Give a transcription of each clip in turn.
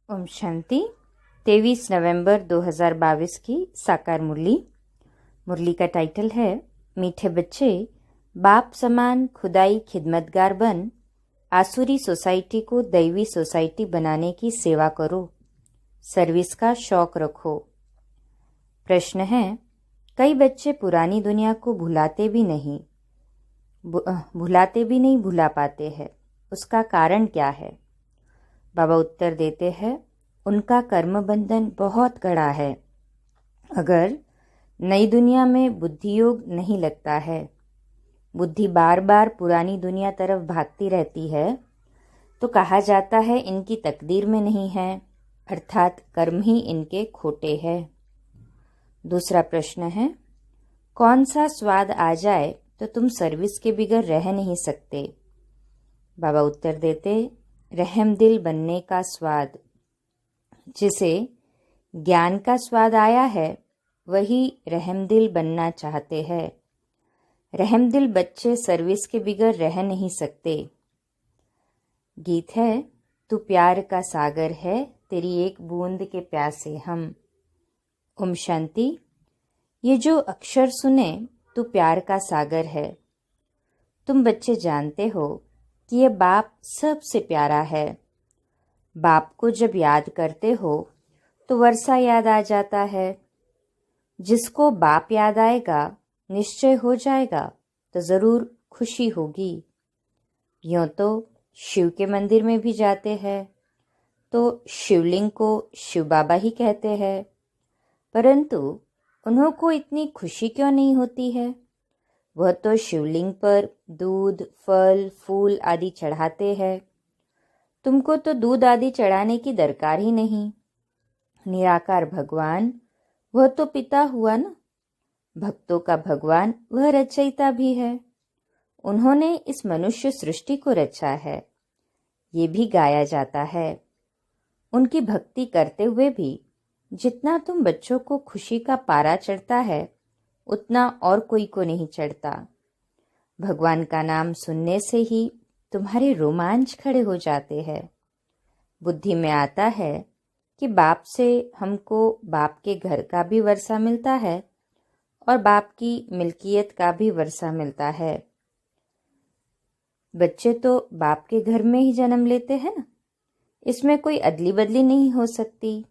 ओम शांति। 23 नवंबर 2022 की साकार मुरली। मुरली का टाइटल है मीठे बच्चे, बाप समान खुदाई खिदमतगार बन आसुरी सोसाइटी को दैवी सोसाइटी बनाने की सेवा करो, सर्विस का शौक रखो। प्रश्न है, कई बच्चे पुरानी दुनिया को भुलाते भी नहीं भुला पाते हैं। उसका कारण क्या है? बाबा उत्तर देते हैं, उनका कर्म बंधन बहुत कड़ा है। अगर नई दुनिया में बुद्धि योग नहीं लगता है, बुद्धि बार बार पुरानी दुनिया तरफ भागती रहती है, तो कहा जाता है इनकी तकदीर में नहीं है, अर्थात कर्म ही इनके खोटे हैं। दूसरा प्रश्न है, कौन सा स्वाद आ जाए तो तुम सर्विस के बिगर रह नहीं सकते? बाबा उत्तर देते, रहमदिल बनने का स्वाद। जिसे ज्ञान का स्वाद आया है वही रहमदिल बनना चाहते हैं। रहमदिल बच्चे सर्विस के बिगर रह नहीं सकते। गीत है, तू प्यार का सागर है, तेरी एक बूंद के प्यासे हम। ओम शांति। ये जो अक्षर सुने, तू प्यार का सागर है। तुम बच्चे जानते हो कि ये बाप सबसे प्यारा है। बाप को जब याद करते हो तो वर्षा याद आ जाता है। जिसको बाप याद आएगा, निश्चय हो जाएगा तो ज़रूर खुशी होगी। यूँ तो शिव के मंदिर में भी जाते हैं तो शिवलिंग को शिव बाबा ही कहते हैं, परंतु उन्हों को इतनी खुशी क्यों नहीं होती है? वह तो शिवलिंग पर दूध, फल, फूल आदि चढ़ाते हैं। तुमको तो दूध आदि चढ़ाने की दरकार ही नहीं। निराकार भगवान, वह तो पिता हुआ ना। भक्तों का भगवान वह रचयिता भी है। उन्होंने इस मनुष्य सृष्टि को रचा है, ये भी गाया जाता है। उनकी भक्ति करते हुए भी जितना तुम बच्चों को खुशी का पारा चढ़ता है, उतना और कोई को नहीं चढ़ता। भगवान का नाम सुनने से ही तुम्हारे रोमांच खड़े हो जाते हैं। बुद्धि में आता है कि बाप से हमको बाप के घर का भी वर्षा मिलता है और बाप की मिल्कियत का भी वर्षा मिलता है। बच्चे तो बाप के घर में ही जन्म लेते हैं ना, इसमें कोई अदली बदली नहीं हो सकती।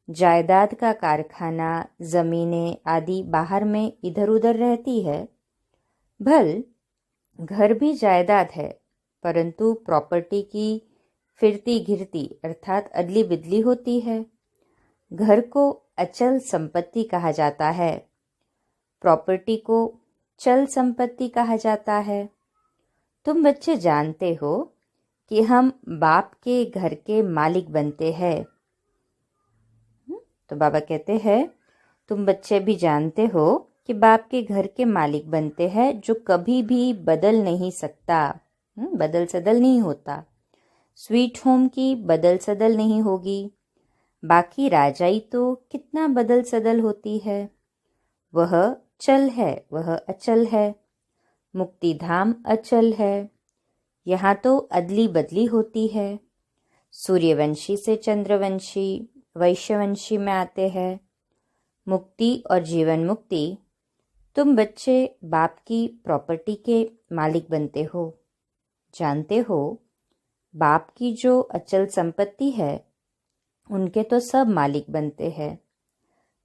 जायदाद का कारखाना, जमीनें आदि बाहर में इधर उधर रहती है। भल घर भी जायदाद है, परंतु प्रॉपर्टी की फिरती गिरती अर्थात अदली बिदली होती है। घर को अचल संपत्ति कहा जाता है, प्रॉपर्टी को चल संपत्ति कहा जाता है। तुम बच्चे जानते हो कि हम बाप के घर के मालिक बनते हैं। तो बाबा कहते हैं, तुम बच्चे भी जानते हो कि बाप के घर के मालिक बनते हैं, जो कभी भी बदल नहीं सकता। बदल सदल नहीं होता। स्वीट होम की बदल सदल नहीं होगी। बाकी राजाई तो कितना बदल सदल होती है। वह चल है, वह अचल है। मुक्ति धाम अचल है, यहाँ तो अदली बदली होती है। सूर्यवंशी से चंद्रवंशी, वैश्यवंशी में आते हैं। मुक्ति और जीवन मुक्ति, तुम बच्चे बाप की प्रॉपर्टी के मालिक बनते हो। जानते हो, बाप की जो अचल संपत्ति है, उनके तो सब मालिक बनते हैं।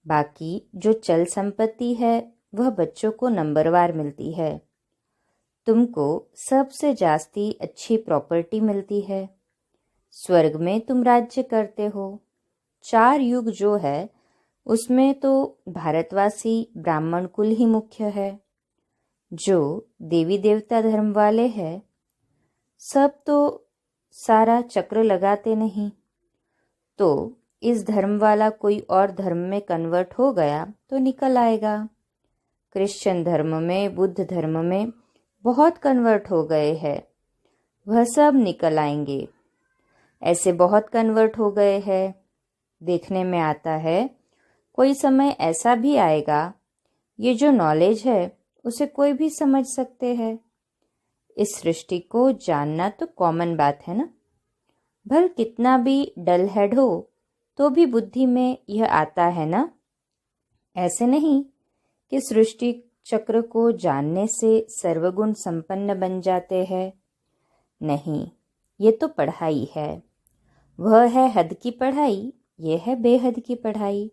बाकी जो चल संपत्ति है, वह बच्चों को नंबरवार मिलती है। तुमको सबसे जास्ती अच्छी प्रॉपर्टी मिलती है। स्वर्ग में तुम राज्य करते हो। 4 युग जो है, उसमें तो भारतवासी ब्राह्मण कुल ही मुख्य है। जो देवी देवता धर्म वाले हैं, सब तो सारा चक्र लगाते नहीं। तो इस धर्म वाला कोई और धर्म में कन्वर्ट हो गया तो निकल आएगा। क्रिश्चियन धर्म में, बुद्ध धर्म में बहुत कन्वर्ट हो गए हैं, वह सब निकल आएंगे। ऐसे बहुत कन्वर्ट हो गए हैं। देखने में आता है कोई समय ऐसा भी आएगा, ये जो नॉलेज है उसे कोई भी समझ सकते हैं। इस सृष्टि को जानना तो कॉमन बात है ना। भल कितना भी डल हेड हो तो भी बुद्धि में यह आता है ना। ऐसे नहीं कि सृष्टि चक्र को जानने से सर्वगुण संपन्न बन जाते हैं। नहीं, ये तो पढ़ाई है। वह है हद की पढ़ाई, ये है बेहद की पढ़ाई।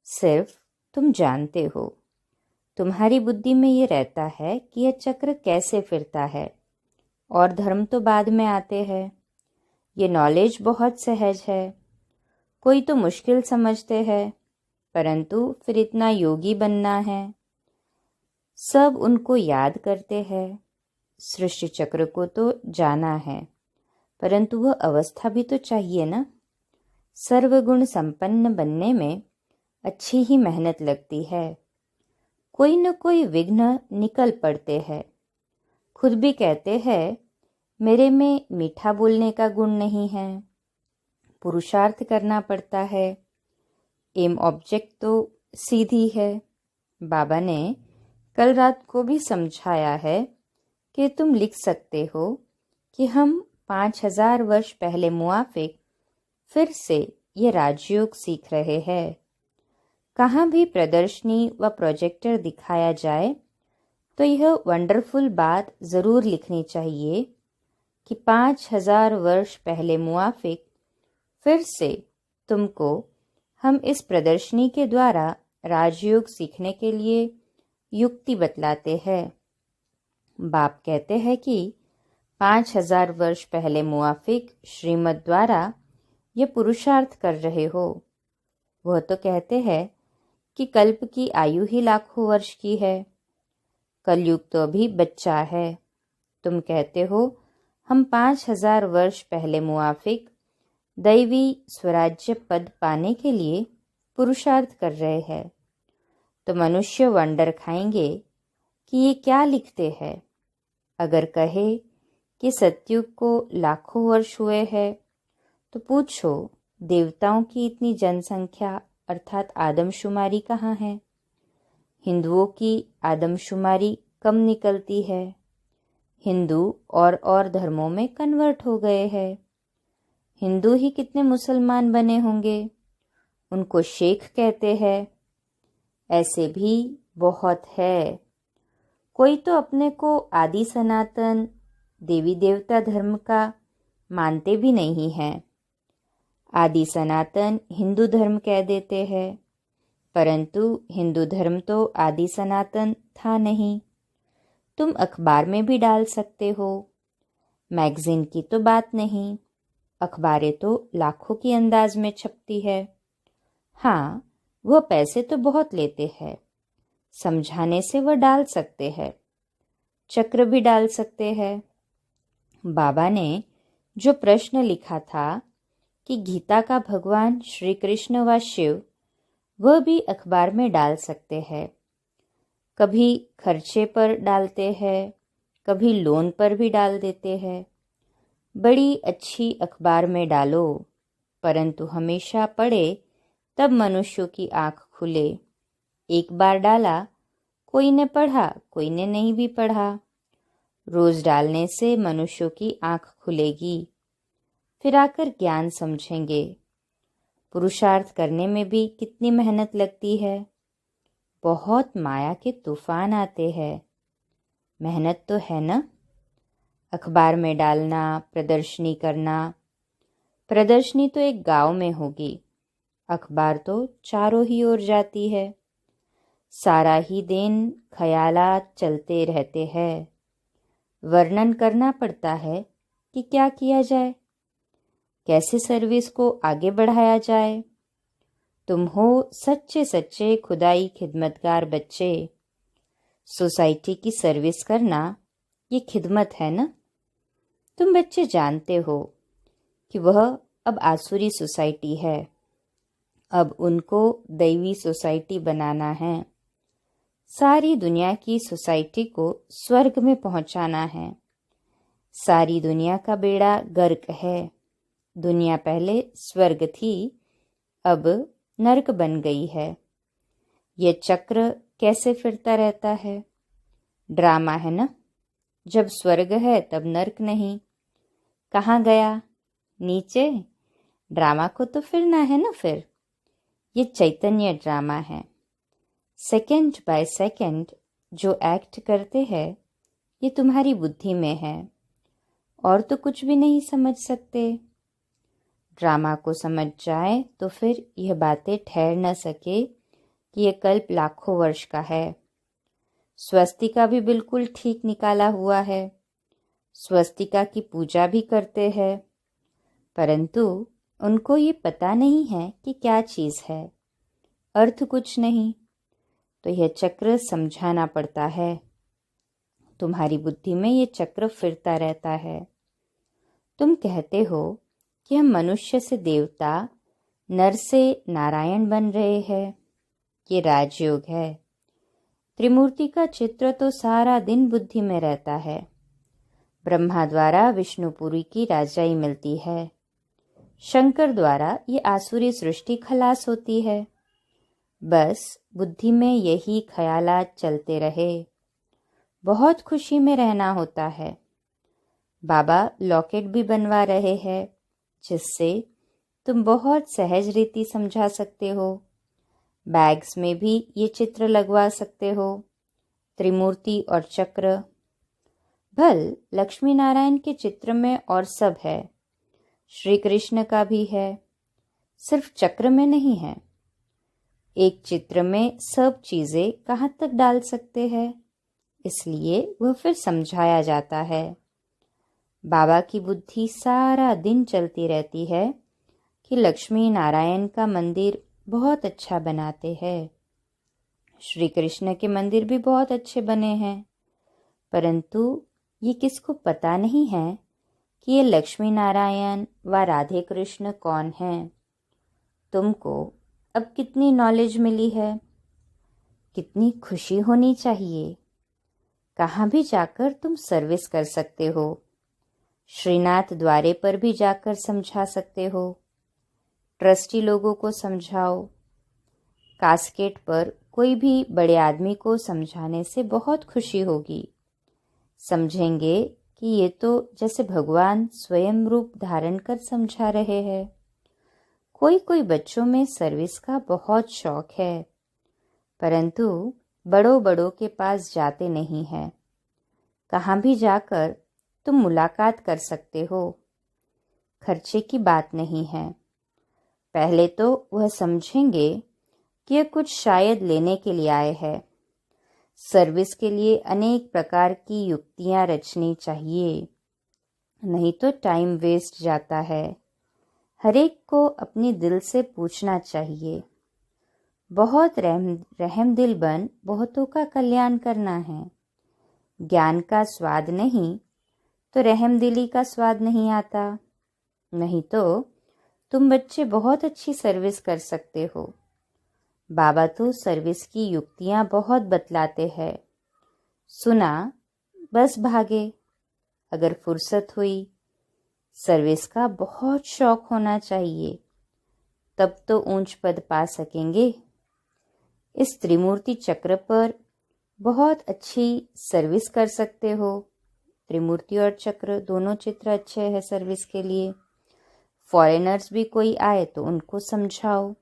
सिर्फ तुम जानते हो, तुम्हारी बुद्धि में ये रहता है कि यह चक्र कैसे फिरता है, और धर्म तो बाद में आते हैं। ये नॉलेज बहुत सहज है। कोई तो मुश्किल समझते हैं, परंतु फिर इतना योगी बनना है। सब उनको याद करते हैं। सृष्टि चक्र को तो जाना है, परंतु वह अवस्था भी तो चाहिए ना। सर्वगुण संपन्न बनने में अच्छी ही मेहनत लगती है। कोई न कोई विघ्न निकल पड़ते हैं। खुद भी कहते हैं, मेरे में मीठा बोलने का गुण नहीं है। पुरुषार्थ करना पड़ता है। एम ऑब्जेक्ट तो सीधी है। बाबा ने कल रात को भी समझाया है कि तुम लिख सकते हो कि हम 5000 वर्ष पहले मुआफिक फिर से ये राजयोग सीख रहे हैं। कहाँ भी प्रदर्शनी व प्रोजेक्टर दिखाया जाए तो यह वंडरफुल बात ज़रूर लिखनी चाहिए कि 5000 वर्ष पहले मुआफिक फिर से तुमको हम इस प्रदर्शनी के द्वारा राजयोग सीखने के लिए युक्ति बतलाते हैं। बाप कहते हैं कि 5000 वर्ष पहले मुआफिक श्रीमत द्वारा ये पुरुषार्थ कर रहे हो। वह तो कहते हैं कि कल्प की आयु ही लाखों वर्ष की है। कलयुग तो अभी बच्चा है। तुम कहते हो हम 5000 वर्ष पहले मुआफिक दैवी स्वराज्य पद पाने के लिए पुरुषार्थ कर रहे हैं। तो मनुष्य वंडर खाएंगे कि ये क्या लिखते हैं। अगर कहे कि सतयुग को लाखों वर्ष हुए हैं, तो पूछो देवताओं की इतनी जनसंख्या अर्थात आदमशुमारी कहाँ है। हिंदुओं की आदमशुमारी कम निकलती है। हिंदू और धर्मों में कन्वर्ट हो गए हैं। हिंदू ही कितने मुसलमान बने होंगे। उनको शेख कहते हैं। ऐसे भी बहुत है। कोई तो अपने को आदि सनातन देवी देवता धर्म का मानते भी नहीं हैं। आदि सनातन हिंदू धर्म कह देते हैं, परंतु हिंदू धर्म तो आदि सनातन था नहीं। तुम अखबार में भी डाल सकते हो। मैगजीन की तो बात नहीं, अखबारें तो लाखों की अंदाज में छपती है। हाँ, वह पैसे तो बहुत लेते हैं। समझाने से वह डाल सकते हैं। चक्र भी डाल सकते हैं। बाबा ने जो प्रश्न लिखा था कि गीता का भगवान श्री कृष्ण व शिव, वह भी अखबार में डाल सकते हैं। कभी खर्चे पर डालते हैं, कभी लोन पर भी डाल देते हैं। बड़ी अच्छी अखबार में डालो, परंतु हमेशा पढ़े तब मनुष्यों की आंख खुले। एक बार डाला, कोई ने पढ़ा, कोई ने नहीं भी पढ़ा। रोज डालने से मनुष्यों की आंख खुलेगी, फिर आकर ज्ञान समझेंगे। पुरुषार्थ करने में भी कितनी मेहनत लगती है। बहुत माया के तूफान आते हैं। मेहनत तो है ना। अखबार में डालना, प्रदर्शनी करना। प्रदर्शनी तो एक गांव में होगी, अखबार तो चारों ही ओर जाती है। सारा ही दिन ख्यालात चलते रहते हैं। वर्णन करना पड़ता है कि क्या किया जाए, कैसे सर्विस को आगे बढ़ाया जाए। तुम हो सच्चे सच्चे खुदाई खिदमतगार बच्चे। सोसाइटी की सर्विस करना ये खिदमत है ना। तुम बच्चे जानते हो कि वह अब आसुरी सोसाइटी है। अब उनको दैवी सोसाइटी बनाना है। सारी दुनिया की सोसाइटी को स्वर्ग में पहुंचाना है। सारी दुनिया का बेड़ा गर्क है। दुनिया पहले स्वर्ग थी, अब नरक बन गई है। ये चक्र कैसे फिरता रहता है। ड्रामा है ना। जब स्वर्ग है तब नरक नहीं। कहाँ गया, नीचे? ड्रामा को तो फिरना है ना फिर। ये चैतन्य ड्रामा है। सेकंड बाय सेकंड जो एक्ट करते हैं ये तुम्हारी बुद्धि में है, और तो कुछ भी नहीं समझ सकते। ड्रामा को समझ जाए तो फिर यह बातें ठहर न सके कि यह कल्प लाखों वर्ष का है। स्वस्तिका भी बिल्कुल ठीक निकाला हुआ है। स्वस्तिका की पूजा भी करते हैं, परंतु उनको ये पता नहीं है कि क्या चीज़ है, अर्थ कुछ नहीं। तो यह चक्र समझाना पड़ता है। तुम्हारी बुद्धि में ये चक्र फिरता रहता है। तुम कहते हो कि हम मनुष्य से देवता, नर से नारायण बन रहे हैं। ये राजयोग है। त्रिमूर्ति का चित्र तो सारा दिन बुद्धि में रहता है। ब्रह्मा द्वारा विष्णुपुरी की राजाई मिलती है। शंकर द्वारा ये आसुरी सृष्टि खलास होती है। बस बुद्धि में यही ख्यालात चलते रहे। बहुत खुशी में रहना होता है। बाबा लॉकेट भी बनवा रहे हैं, जिससे तुम बहुत सहज रीति समझा सकते हो। बैग्स में भी ये चित्र लगवा सकते हो, त्रिमूर्ति और चक्र। भल लक्ष्मी नारायण के चित्र में और सब है, श्री कृष्ण का भी है, सिर्फ चक्र में नहीं है। एक चित्र में सब चीज़ें कहाँ तक डाल सकते हैं, इसलिए वह फिर समझाया जाता है। बाबा की बुद्धि सारा दिन चलती रहती है कि लक्ष्मी नारायण का मंदिर बहुत अच्छा बनाते हैं। श्री कृष्ण के मंदिर भी बहुत अच्छे बने हैं, परंतु ये किसको पता नहीं है कि ये लक्ष्मी नारायण व राधे कृष्ण कौन हैं। तुमको अब कितनी नॉलेज मिली है, कितनी खुशी होनी चाहिए। कहाँ भी जाकर तुम सर्विस कर सकते हो। श्रीनाथ द्वारे पर भी जाकर समझा सकते हो। ट्रस्टी लोगों को समझाओ। कास्केट पर कोई भी बड़े आदमी को समझाने से बहुत खुशी होगी। समझेंगे कि ये तो जैसे भगवान स्वयं रूप धारण कर समझा रहे हैं। कोई कोई बच्चों में सर्विस का बहुत शौक है, परंतु बड़ों बड़ों के पास जाते नहीं हैं। कहाँ भी जाकर तुम मुलाकात कर सकते हो। खर्चे की बात नहीं है। पहले तो वह समझेंगे कि यह कुछ शायद लेने के लिए आए हैं। सर्विस के लिए अनेक प्रकार की युक्तियां रचनी चाहिए, नहीं तो टाइम वेस्ट जाता है। हर एक को अपनी दिल से पूछना चाहिए। बहुत रहम दिल बन बहुतों का कल्याण करना है। ज्ञान का स्वाद नहीं तो रहम दिली का स्वाद नहीं आता। नहीं तो तुम बच्चे बहुत अच्छी सर्विस कर सकते हो। बाबा तो सर्विस की युक्तियां बहुत बतलाते हैं। सुना बस भागे। अगर फुर्सत हुई, सर्विस का बहुत शौक होना चाहिए, तब तो ऊंच पद पा सकेंगे। इस त्रिमूर्ति चक्र पर बहुत अच्छी सर्विस कर सकते हो। त्रिमूर्ति और चक्र दोनों चित्र अच्छे हैं सर्विस के लिए। फॉरेनर्स भी कोई आए तो उनको समझाओ।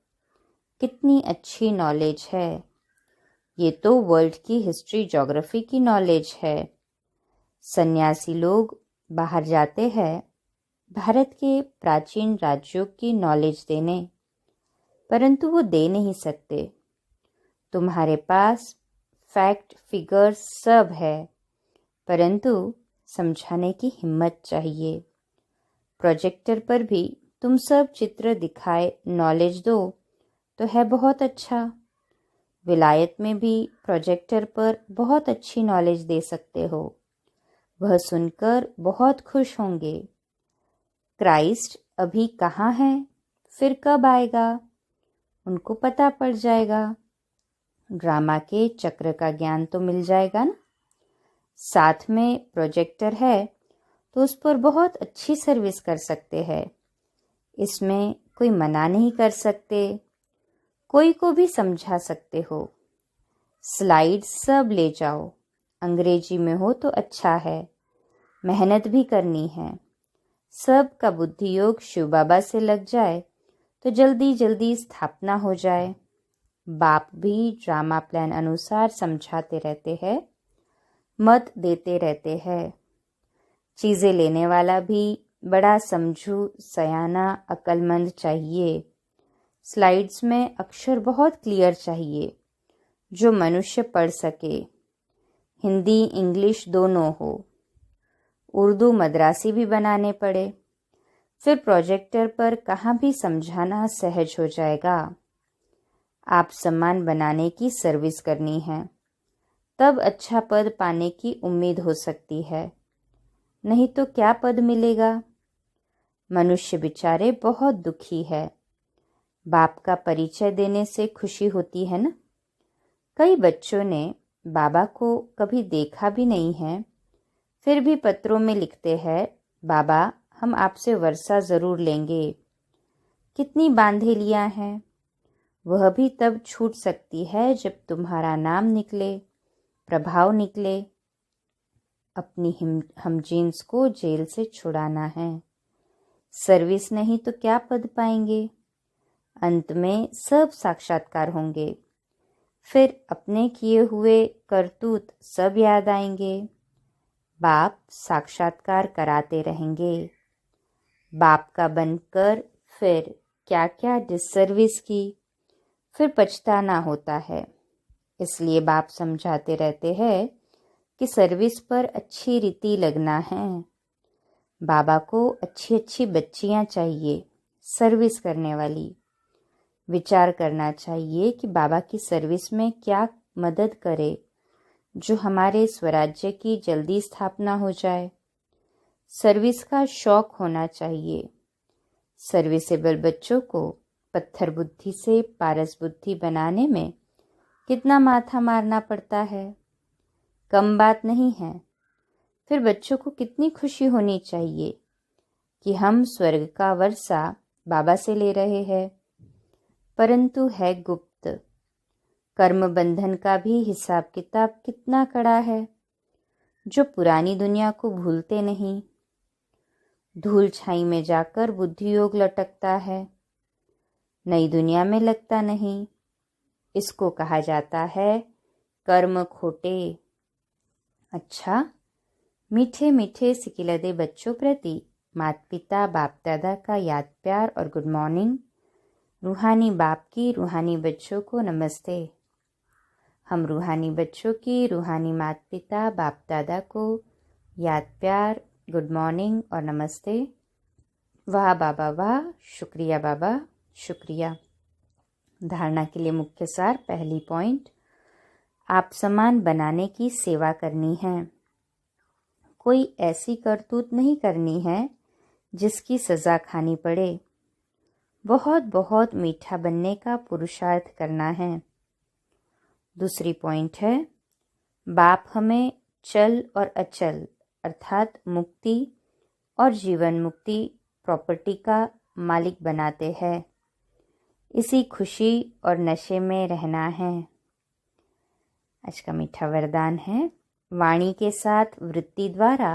कितनी अच्छी नॉलेज है। ये तो वर्ल्ड की हिस्ट्री ज्योग्राफी की नॉलेज है। सन्यासी लोग बाहर जाते हैं भारत के प्राचीन राज्यों की नॉलेज देने, परंतु वो दे नहीं सकते। तुम्हारे पास फैक्ट फिगर सब है, परंतु समझाने की हिम्मत चाहिए। प्रोजेक्टर पर भी तुम सब चित्र दिखाए नॉलेज दो तो है बहुत अच्छा। विलायत में भी प्रोजेक्टर पर बहुत अच्छी नॉलेज दे सकते हो। वह सुनकर बहुत खुश होंगे। क्राइस्ट अभी कहाँ है, फिर कब आएगा, उनको पता पड़ जाएगा। ड्रामा के चक्र का ज्ञान तो मिल जाएगा ना। साथ में प्रोजेक्टर है तो उस पर बहुत अच्छी सर्विस कर सकते हैं। इसमें कोई मना नहीं कर सकते। कोई को भी समझा सकते हो। स्लाइड सब ले जाओ। अंग्रेजी में हो तो अच्छा है। मेहनत भी करनी है। सब का बुद्धि योग शिव बाबा से लग जाए तो जल्दी जल्दी स्थापना हो जाए। बाप भी ड्रामा प्लान अनुसार समझाते रहते हैं, मत देते रहते हैं। चीज़ें लेने वाला भी बड़ा समझू, सयाना, अक्लमंद चाहिए। स्लाइड्स में अक्षर बहुत क्लियर चाहिए जो मनुष्य पढ़ सके। हिंदी इंग्लिश दोनों हो। उर्दू मद्रासी भी बनाने पड़े, फिर प्रोजेक्टर पर कहाँ भी समझाना सहज हो जाएगा। आप सम्मान बनाने की सर्विस करनी है, तब अच्छा पद पाने की उम्मीद हो सकती है, नहीं तो क्या पद मिलेगा। मनुष्य बेचारे बहुत दुखी है। बाप का परिचय देने से खुशी होती है ना। कई बच्चों ने बाबा को कभी देखा भी नहीं है, फिर भी पत्रों में लिखते हैं, बाबा हम आपसे वर्षा ज़रूर लेंगे। कितनी बांधेलियाँ हैं। वह भी तब छूट सकती है जब तुम्हारा नाम निकले, प्रभाव निकले। अपनी हम जीन्स को जेल से छुड़ाना है। सर्विस नहीं तो क्या पद पाएंगे। अंत में सब साक्षात्कार होंगे, फिर अपने किए हुए करतूत सब याद आएंगे। बाप साक्षात्कार कराते रहेंगे। बाप का बनकर फिर क्या क्या डिससर्विस की, फिर पछताना होता है। इसलिए बाप समझाते रहते हैं कि सर्विस पर अच्छी रीति लगना है। बाबा को अच्छी अच्छी बच्चियां चाहिए सर्विस करने वाली। विचार करना चाहिए कि बाबा की सर्विस में क्या मदद करे जो हमारे स्वराज्य की जल्दी स्थापना हो जाए। सर्विस का शौक होना चाहिए। सर्विसेबल बच्चों को पत्थर बुद्धि से पारस बुद्धि बनाने में कितना माथा मारना पड़ता है, कम बात नहीं है। फिर बच्चों को कितनी खुशी होनी चाहिए कि हम स्वर्ग का वर्षा बाबा से ले रहे हैं, परंतु है गुप्त। कर्म बंधन का भी हिसाब किताब कितना कड़ा है, जो पुरानी दुनिया को भूलते नहीं। धूल छाई में जाकर बुद्धि योग लटकता है, नई दुनिया में लगता नहीं। इसको कहा जाता है कर्म खोटे। अच्छा, मीठे मीठे सिकिलदे बच्चों प्रति माता पिता बाप दादा का याद प्यार और गुड मॉर्निंग। रूहानी बाप की रूहानी बच्चों को नमस्ते। हम रूहानी बच्चों की रूहानी माता पिता बाप दादा को याद प्यार, गुड मॉर्निंग और नमस्ते। वाह बाबा वाह, शुक्रिया बाबा शुक्रिया। धारणा के लिए मुख्य सार। पहली पॉइंट, आप समान बनाने की सेवा करनी है। कोई ऐसी करतूत नहीं करनी है जिसकी सज़ा खानी पड़े। बहुत बहुत मीठा बनने का पुरुषार्थ करना है। दूसरी पॉइंट है, बाप हमें चल और अचल अर्थात मुक्ति और जीवन मुक्ति प्रॉपर्टी का मालिक बनाते हैं। इसी खुशी और नशे में रहना है। आज का मीठा वरदान है, वाणी के साथ वृत्ति द्वारा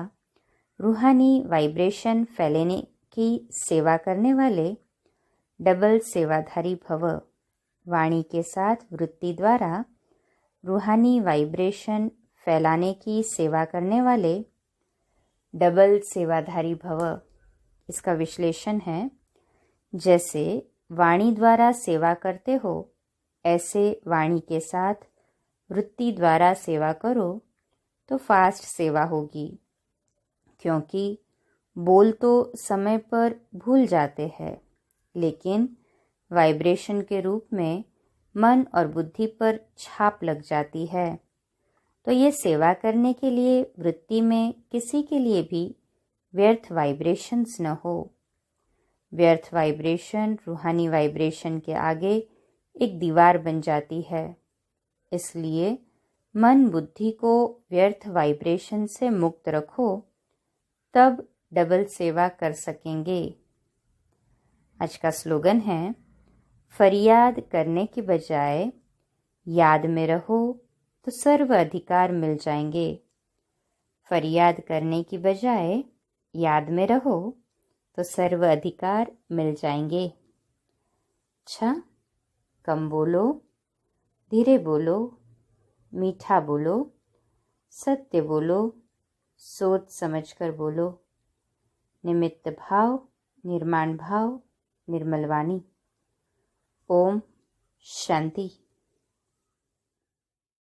रूहानी वाइब्रेशन फैलाने की सेवा करने वाले डबल सेवाधारी भव। वाणी के साथ वृत्ति द्वारा रूहानी वाइब्रेशन फैलाने की सेवा करने वाले डबल सेवाधारी भव। इसका विश्लेषण है, जैसे वाणी द्वारा सेवा करते हो, ऐसे वाणी के साथ वृत्ति द्वारा सेवा करो तो फास्ट सेवा होगी। क्योंकि बोल तो समय पर भूल जाते हैं, लेकिन वाइब्रेशन के रूप में मन और बुद्धि पर छाप लग जाती है। तो ये सेवा करने के लिए वृत्ति में किसी के लिए भी व्यर्थ वाइब्रेशंस न हो। व्यर्थ वाइब्रेशन रूहानी वाइब्रेशन के आगे एक दीवार बन जाती है। इसलिए मन बुद्धि को व्यर्थ वाइब्रेशन से मुक्त रखो, तब डबल सेवा कर सकेंगे। आज का स्लोगन है, फरियाद करने के बजाय याद में रहो तो सर्व अधिकार मिल जाएंगे। फरियाद करने की बजाय याद में रहो तो सर्व अधिकार मिल जाएंगे। अच्छा, कम बोलो, धीरे बोलो, मीठा बोलो, सत्य बोलो, सोच समझकर बोलो। निमित्त भाव, निर्माण भाव, निर्मल वाणी। ओम शांति।